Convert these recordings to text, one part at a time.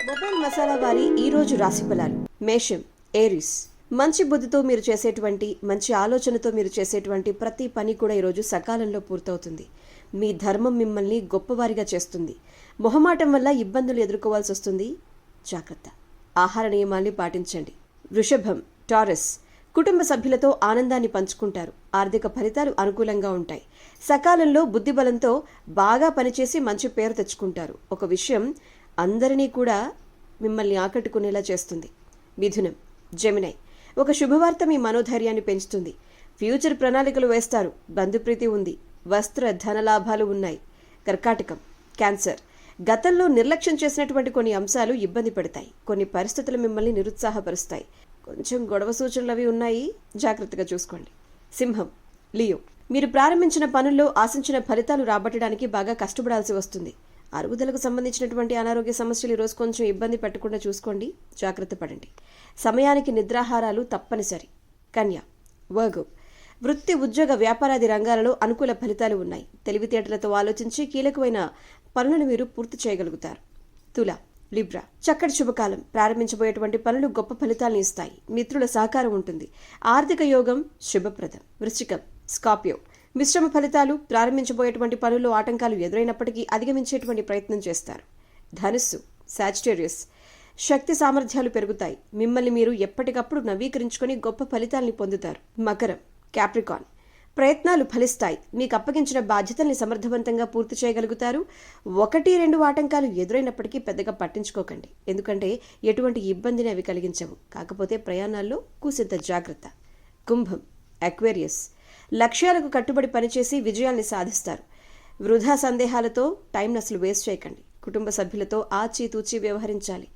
Mobile masala వారి ఈ రోజు రాశి ఫలాలు. మేషం, ఏరిస్. మంచి బుద్ధితో మీరు చేసేటువంటి, మంచి ఆలోచనతో మీరు చేసేటువంటి ప్రతి పని కూడా ఈరోజు సకాలంలో పూర్తవుతుంది. మీ ధర్మం మిమ్మల్ని గొప్పవారిగా చేస్తుంది. మొహమాటం వల్ల ఇబ్బందులు ఎదుర్కోవాల్సి వస్తుంది. జాగ్రత్త. ఆహార నియమాల్ని పాటించండి. వృషభం, టారస్. కుటుంబ సభ్యులతో ఆనందాన్ని పంచుకుంటారు. ఆర్థిక ఫలితాలు అనుకూలంగా ఉంటాయి. సకాలంలో బుద్ధిబలంతో బాగా పనిచేసి మంచి పేరు తెచ్చుకుంటారు. ఒక విషయం అందరినీ కూడా మిమ్మల్ని ఆకట్టుకునేలా చేస్తుంది. మిథునం, జెమినై. ఒక శుభవార్త మీ మనోధైర్యాన్ని పెంచుతుంది. ఫ్యూచర్ ప్రణాళికలు వేస్తారు. బంధుప్రీతి ఉంది. వస్త్ర ధనలాభాలు ఉన్నాయి. కర్కాటకం, క్యాన్సర్. గతంలో నిర్లక్ష్యం చేసినటువంటి కొన్ని అంశాలు ఇబ్బంది పెడతాయి. కొన్ని పరిస్థితులు మిమ్మల్ని నిరుత్సాహపరుస్తాయి. కొంచెం గొడవ సూచనలు అవి ఉన్నాయి, జాగ్రత్తగా చూసుకోండి. సింహం, లియో. మీరు ప్రారంభించిన పనుల్లో ఆశించిన ఫలితాలు రాబట్టడానికి బాగా కష్టపడాల్సి వస్తుంది. అరుగుదలకు సంబంధించినటువంటి అనారోగ్య సమస్యలు ఈరోజు కొంచెం ఇబ్బంది పెట్టకుండా చూసుకోండి. జాగ్రత్త పడండి. సమయానికి నిద్రాహారాలు తప్పనిసరి. కన్య, వర్గో. వృత్తి, ఉద్యోగ, వ్యాపారాది రంగాలలో అనుకూల ఫలితాలు ఉన్నాయి. తెలివితేటలతో ఆలోచించి కీలకమైన పనులను మీరు పూర్తి చేయగలుగుతారు. తుల, లిబ్రా. చక్కటి శుభకాలం. ప్రారంభించబోయేటువంటి పనులు గొప్ప ఫలితాలను ఇస్తాయి. మిత్రుల సహకారం ఉంటుంది. ఆర్థిక యోగం శుభప్రదం. వృశ్చికం, స్కార్పియో. మిశ్రమ ఫలితాలు. ప్రారంభించబోయేటువంటి పనుల్లో ఆటంకాలు ఎదురైనప్పటికీ అధిగమించేటువంటి ప్రయత్నం చేస్తారు. ధనుస్సు, సాజిటేరియస్. శక్తి సామర్థ్యాలు పెరుగుతాయి. మిమ్మల్ని మీరు ఎప్పటికప్పుడు నవీకరించుకొని గొప్ప ఫలితాల్ని పొందుతారు. మకరం, క్యాప్రికాన్. ప్రయత్నాలు ఫలిస్తాయి. మీకు అప్పగించిన బాధ్యతల్ని సమర్థవంతంగా పూర్తి చేయగలుగుతారు. 1-2 ఆటంకాలు ఎదురైనప్పటికీ పెద్దగా పట్టించుకోకండి. ఎందుకంటే ఎటువంటి ఇబ్బందిని అవి కలిగించవు. కాకపోతే ప్రయాణాల్లో కూసింత జాగ్రత్త. కుంభం, అక్వేరియస్. లక్ష్యాలకు కట్టుబడి పనిచేసి విజయాల్ని సాధిస్తారు. వృధా సందేహాలతో టైంను అసలు వేస్ట్ చేయకండి. కుటుంబ సభ్యులతో ఆచితూచి వ్యవహరించాలి.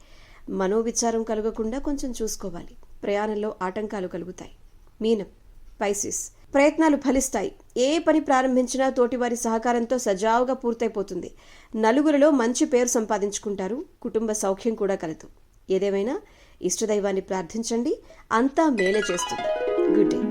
మనోవిచారం కలగకుండా కొంచెం చూసుకోవాలి. ప్రయాణంలో ఆటంకాలు కలుగుతాయి. మీనం, పైసిస్. ప్రయత్నాలు ఫలిస్తాయి. ఏ పని ప్రారంభించినా తోటివారి సహకారంతో సజావుగా పూర్తయిపోతుంది. నలుగురిలో మంచి పేరు సంపాదించుకుంటారు. కుటుంబ సౌఖ్యం కూడా కలదు. ఏదేమైనా ఇష్టదైవాన్ని ప్రార్థించండి. అంతా మేలే చేస్తుంది. Good day.